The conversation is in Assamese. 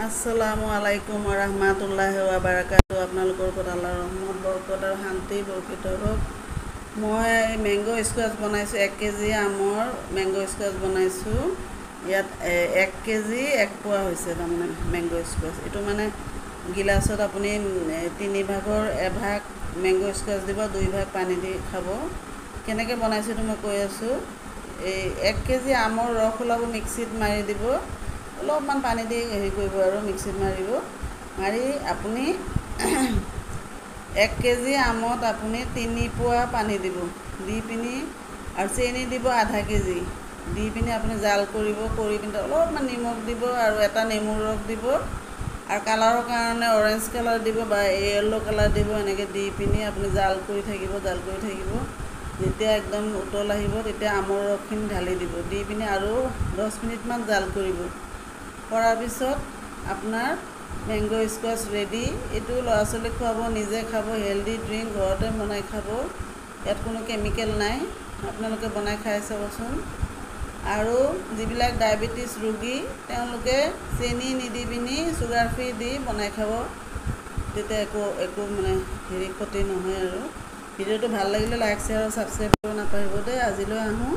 আসসালামু আলাইকুম ওৰহমাতুল্লাহি ওয়া বাৰাকাতুহু। আপোনালোকৰ ওপৰত আল্লাহৰ ৰহমত বৰকত আৰু শান্তি বৰ্ষিত হওক। মই মেংগ' স্কোৱাচ বনাইছোঁ। 1 কেজি আমৰ মেংগ' স্কোৱাচ বনাইছোঁ। ইয়াত 1 কেজি 1 পোৱা হৈছে তাৰমানে মেংগ' স্কোৱাচ। এইটো মানে গিলাচত আপুনি 3 ভাগৰ এভাগ মেংগ' স্কোৱাচ দিব, 2 ভাগ পানী দি খাব। কেনেকৈ বনাইছোঁ এইটো মই কৈ আছোঁ। এই 1 কেজি আমৰ ৰস ওলাব, মিক্সিত মাৰি দিব, অলপমান পানী দি হেৰি কৰিব আৰু মিক্সিত মাৰিব। মাৰি আপুনি 1 কেজি আমত আপুনি 3 পোৱা পানী দিব, দি পিনি আৰু চেনি দিব আধা কেজি, দি পিনি আপুনি জাল কৰিব। কৰি পিনি অলপমান নিমখ দিব আৰু এটা নেমুৰ ৰস দিব, আৰু কালাৰৰ কাৰণে অৰেঞ্জ কালাৰ দিব বা য়েল্ল' কালাৰ দিব। এনেকৈ দি পিনি আপুনি জাল কৰি থাকিব। যেতিয়া একদম উতল আহিব তেতিয়া আমৰ ৰসখিনি ঢালি দিব, দি পিনি আৰু 10 মিনিটমান জাল কৰিব। কৰাৰ পিছত আপোনাৰ মেংগ' স্কোৱাচ ৰেডি। এইটো ল'ৰা ছোৱালীক খুৱাব, নিজে খাব, হেল্ডি ড্ৰিংক, ঘৰতে বনাই খাব। ইয়াত কোনো কেমিকেল নাই। আপোনালোকে বনাই খাই চাবচোন। আৰু যিবিলাক ডায়েবেটিছ ৰোগী তেওঁলোকে চেনি নিদি পিনি চুগাৰ ফ্ৰী দি বনাই খাব, তেতিয়া একো মানে ক্ষতি নহয়। আৰু ভিডিঅ'টো ভাল লাগিলে লাইক শ্বেয়াৰ আৰু ছাবস্ক্ৰাইব কৰিব নাপাহৰিব দেই। আজিলৈ আহোঁ।